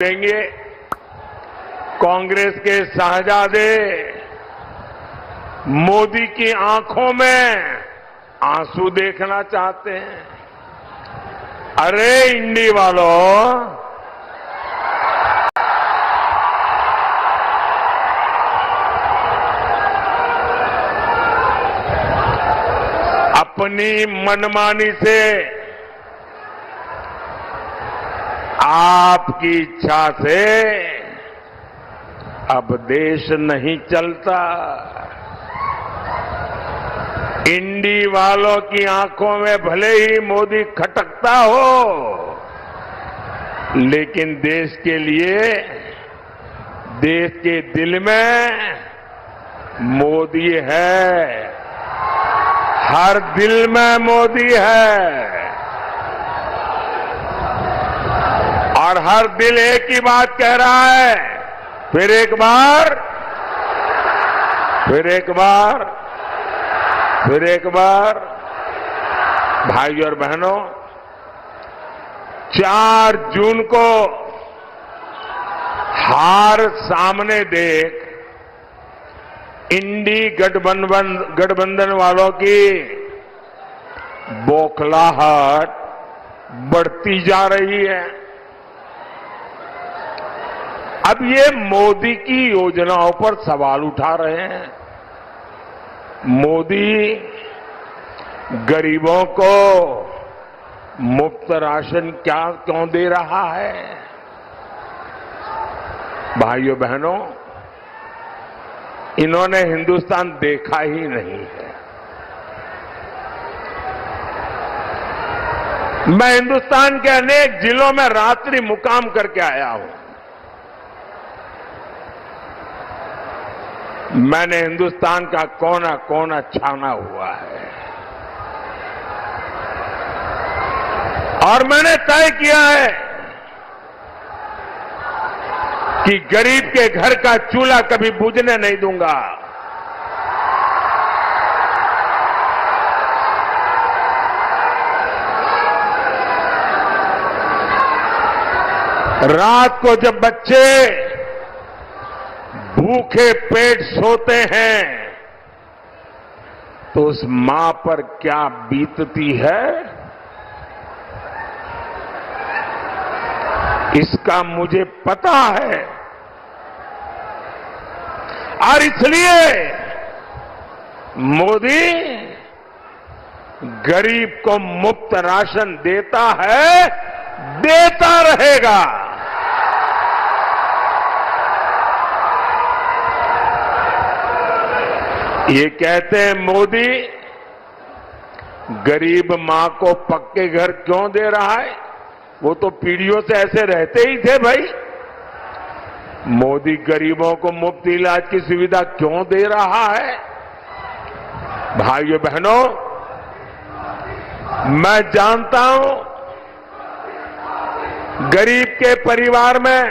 देंगे। कांग्रेस के शहजादे मोदी की आंखों में आंसू देखना चाहते हैं। अरे इंडी वालों, अपनी मनमानी से आपकी इच्छा से अब देश नहीं चलता। इंडी वालों की आंखों में भले ही मोदी खटकता हो, लेकिन देश के लिए, देश के दिल में मोदी है। हर दिल में मोदी है और हर दिल एक ही बात कह रहा है। फिर एक बार, भाइयों और बहनों, 4 जून को हार सामने देख इंडी गठबंधन वालों की बौखलाहट बढ़ती जा रही है। अब ये मोदी की योजनाओं पर सवाल उठा रहे हैं। मोदी गरीबों को मुफ्त राशन क्यों दे रहा है? भाइयों बहनों, इन्होंने हिंदुस्तान देखा ही नहीं है। मैं हिंदुस्तान के अनेक जिलों में रात्रि मुकाम करके आया हूं। मैंने हिंदुस्तान का कोना कोना छाना हुआ है और मैंने तय किया है कि गरीब के घर का चूल्हा कभी बुझने नहीं दूंगा। रात को जब बच्चे भूखे पेट सोते हैं तो उस मां पर क्या बीतती है, इसका मुझे पता है। और इसलिए मोदी गरीब को मुफ्त राशन देता है, देता रहेगा। ये कहते हैं मोदी गरीब मां को पक्के घर क्यों दे रहा है? वो तो पीढ़ियों से ऐसे रहते ही थे भाई। मोदी गरीबों को मुफ्त इलाज की सुविधा क्यों दे रहा है? भाइयों बहनों, मैं जानता हूं गरीब के परिवार में,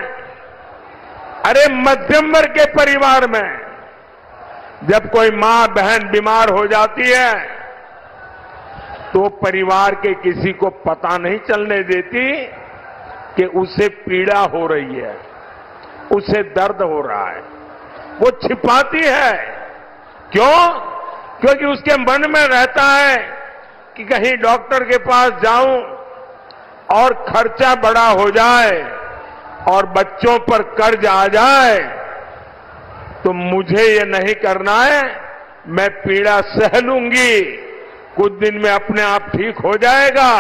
अरे मध्यम वर्ग के परिवार में जब कोई मां बहन बीमार हो जाती है तो परिवार के किसी को पता नहीं चलने देती कि उसे पीड़ा हो रही है, उसे दर्द हो रहा है। वो छिपाती है। क्यों? क्योंकि उसके मन में रहता है कि कहीं डॉक्टर के पास जाऊं और खर्चा बड़ा हो जाए और बच्चों पर कर्ज आ जाए तो मुझे ये नहीं करना है। मैं पीड़ा सह लूंगी, कुछ दिन में अपने आप ठीक हो जाएगा।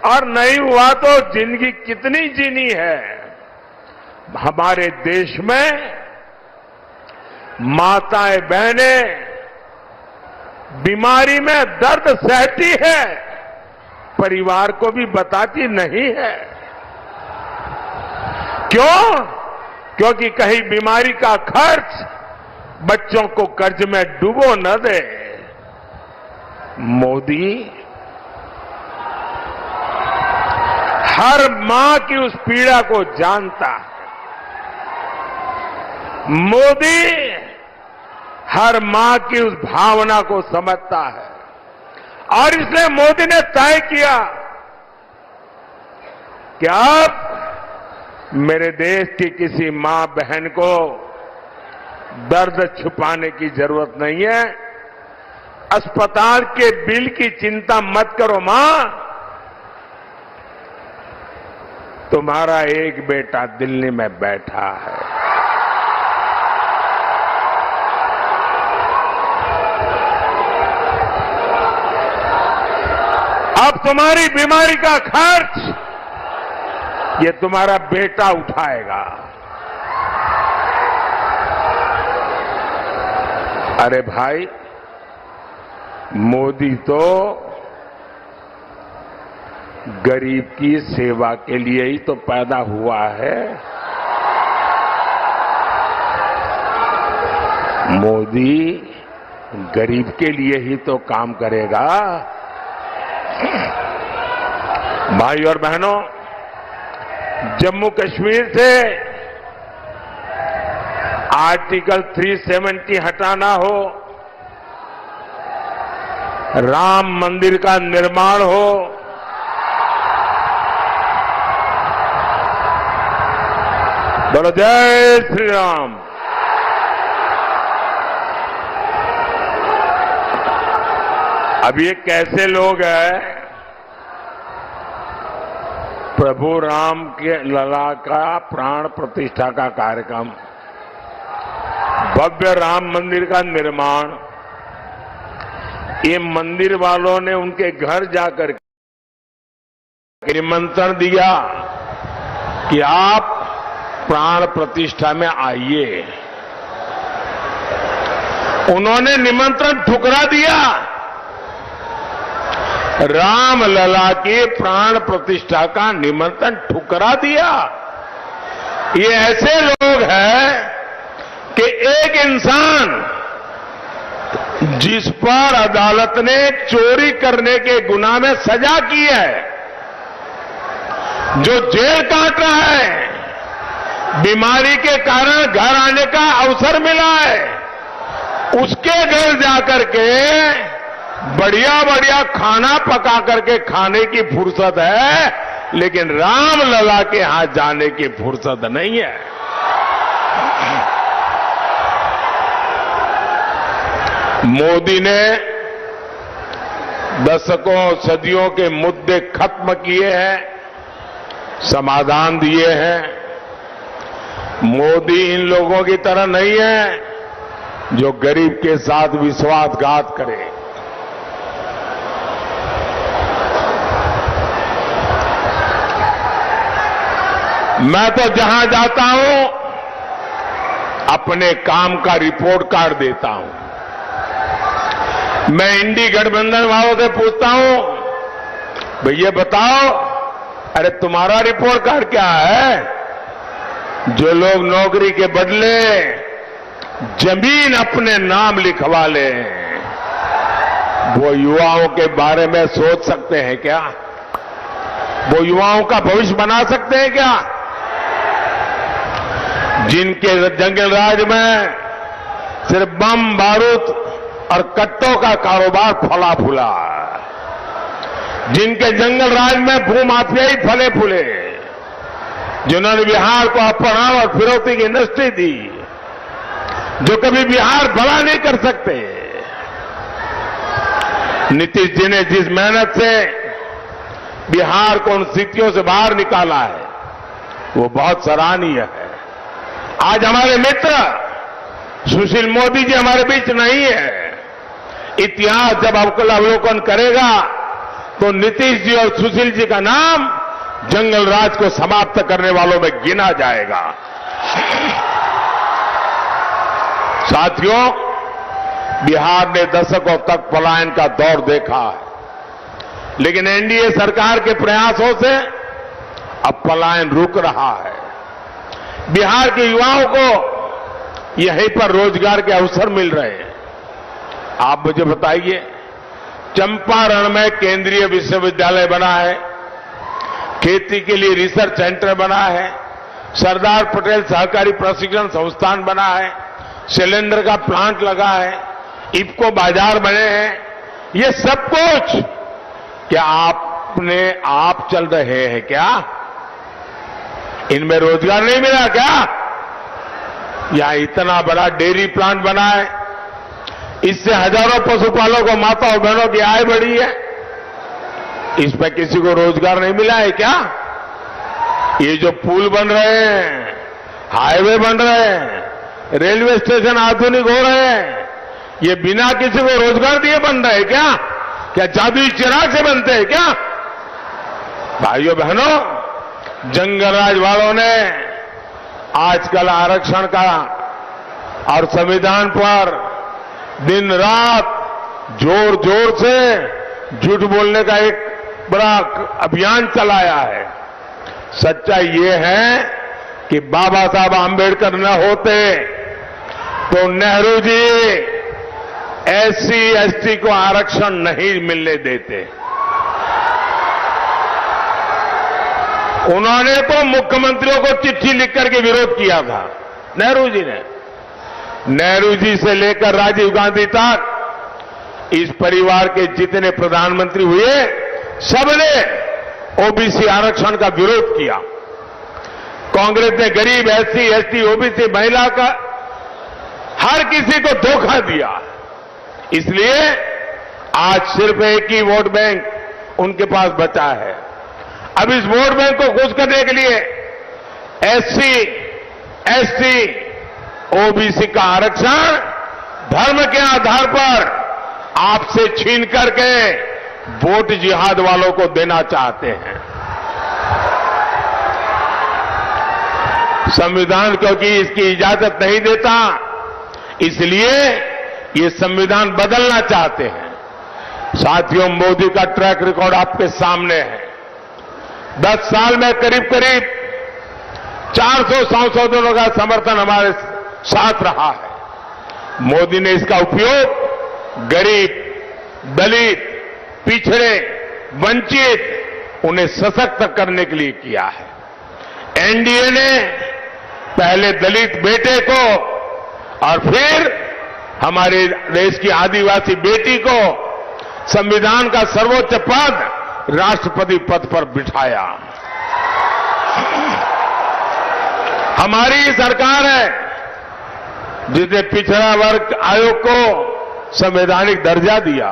और नहीं हुआ तो जिंदगी कितनी जीनी है। हमारे देश में माताएं बहनें बीमारी में दर्द सहती है, परिवार को भी बताती नहीं है। क्यों? क्योंकि कहीं बीमारी का खर्च बच्चों को कर्ज में डुबो न दे। मोदी हर मां की उस पीड़ा को जानता है। मोदी हर मां की उस भावना को समझता है और इसलिए मोदी ने तय किया कि अब मेरे देश की किसी मां बहन को दर्द छुपाने की जरूरत नहीं है। अस्पताल के बिल की चिंता मत करो मां, तुम्हारा एक बेटा दिल्ली में बैठा है। अब तुम्हारी बीमारी का खर्च ये तुम्हारा बेटा उठाएगा। अरे भाई, मोदी तो गरीब की सेवा के लिए ही तो पैदा हुआ है। मोदी गरीब के लिए ही तो काम करेगा। भाई और बहनों, जम्मू कश्मीर से आर्टिकल 370 हटाना हो, राम मंदिर का निर्माण हो, बोलो जय श्री राम। अब ये कैसे लोग हैं? प्रभु राम के लला का प्राण प्रतिष्ठा का कार्यक्रम, भव्य राम मंदिर का निर्माण, ये मंदिर वालों ने उनके घर जाकर निमंत्रण दिया कि आप प्राण प्रतिष्ठा में आइए। उन्होंने निमंत्रण ठुकरा दिया। राम लला के प्राण प्रतिष्ठा का निमंत्रण ठुकरा दिया। ये ऐसे लोग हैं कि एक इंसान जिस पर अदालत ने चोरी करने के गुनाह में सजा की है, जो जेल काट रहा है, बीमारी के कारण घर आने का अवसर मिला है, उसके घर जाकर के बढ़िया बढ़िया खाना पका करके खाने की फुर्सत है, लेकिन राम लला के यहां जाने की फुर्सत नहीं है। मोदी ने दशकों सदियों के मुद्दे खत्म किए हैं, समाधान दिए हैं। मोदी इन लोगों की तरह नहीं है जो गरीब के साथ विश्वासघात करे। मैं तो जहां जाता हूं अपने काम का रिपोर्ट कार्ड देता हूं। मैं इंडी गठबंधन वालों से पूछता हूं, भैया बताओ, अरे तुम्हारा रिपोर्ट कार्ड क्या है? जो लोग नौकरी के बदले जमीन अपने नाम लिखवा ले, वो युवाओं के बारे में सोच सकते हैं क्या? वो युवाओं का भविष्य बना सकते हैं क्या? जिनके जंगल राज में सिर्फ बम बारूद और कट्टों का कारोबार फला फूला, जिनके जंगल राज में भूमाफियाई फले फूले, जिन्होंने बिहार को अपहरण और फिरौती की इंडस्ट्री दी, जो कभी बिहार बड़ा नहीं कर सकते। नीतीश जी ने जिस मेहनत से बिहार को उन स्थितियों से बाहर निकाला है, वो बहुत सराहनीय है। आज हमारे मित्र सुशील मोदी जी हमारे बीच नहीं है। इतिहास जब अवलोकन करेगा तो नीतीश जी और सुशील जी का नाम जंगल राज को समाप्त करने वालों में गिना जाएगा। साथियों, बिहार ने दशकों तक पलायन का दौर देखा है, लेकिन एनडीए सरकार के प्रयासों से अब पलायन रुक रहा है। बिहार के युवाओं को यहीं पर रोजगार के अवसर मिल रहे हैं। आप मुझे बताइए, चंपारण में केंद्रीय विश्वविद्यालय बना है, खेती के लिए रिसर्च सेंटर बना है, सरदार पटेल सहकारी प्रशिक्षण संस्थान बना है, सिलेंडर का प्लांट लगा है, इफ्को बाजार बने हैं। ये सब कुछ क्या आपने आप चल रहे हैं क्या? इनमें रोजगार नहीं मिला क्या? यहां इतना बड़ा डेयरी प्लांट बना है, इससे हजारों पशुपालकों, माताओं बहनों की आय बढ़ी है। इसमें किसी को रोजगार नहीं मिला है क्या? ये जो पुल बन रहे हैं, हाईवे बन रहे हैं, रेलवे स्टेशन आधुनिक हो रहे हैं, ये बिना किसी को रोजगार दिए बन रहे हैं क्या? क्या जादुई चिराग से बनते हैं क्या? भाइयों बहनों, जंगलराज वालों ने आजकल आरक्षण का और संविधान पर दिन रात जोर जोर से झूठ बोलने का एक बड़ा अभियान चलाया है। सच्चाई ये है कि बाबा साहब आंबेडकर न होते तो नेहरू जी एससी एसटी को आरक्षण नहीं मिलने देते। उन्होंने तो मुख्यमंत्रियों को चिट्ठी लिख करके विरोध किया था, नेहरू जी ने। नेहरू जी से लेकर राजीव गांधी तक इस परिवार के जितने प्रधानमंत्री हुए, सबने ओबीसी आरक्षण का विरोध किया। कांग्रेस ने गरीब, एससी, एसटी, ओबीसी, महिला का हर किसी को धोखा दिया। इसलिए आज सिर्फ एक ही वोट बैंक उनके पास बचा है। अब इस वोट बैंक को खुश करने के लिए एससी, एसटी, ओबीसी का आरक्षण धर्म के आधार पर आपसे छीन करके वोट जिहाद वालों को देना चाहते हैं। संविधान क्योंकि इसकी इजाजत नहीं देता, इसलिए ये संविधान बदलना चाहते हैं। साथियों, मोदी का ट्रैक रिकॉर्ड आपके सामने है। 10 साल में करीब करीब 400 संशोधनों का समर्थन हमारे साथ रहा है। मोदी ने इसका उपयोग गरीब, दलित, पिछड़े, वंचित, उन्हें सशक्त करने के लिए किया है। एनडीए ने पहले दलित बेटे को और फिर हमारे देश की आदिवासी बेटी को संविधान का सर्वोच्च पद, राष्ट्रपति पद पर बिठाया। हमारी सरकार है जिसने पिछड़ा वर्ग आयोग को संवैधानिक दर्जा दिया।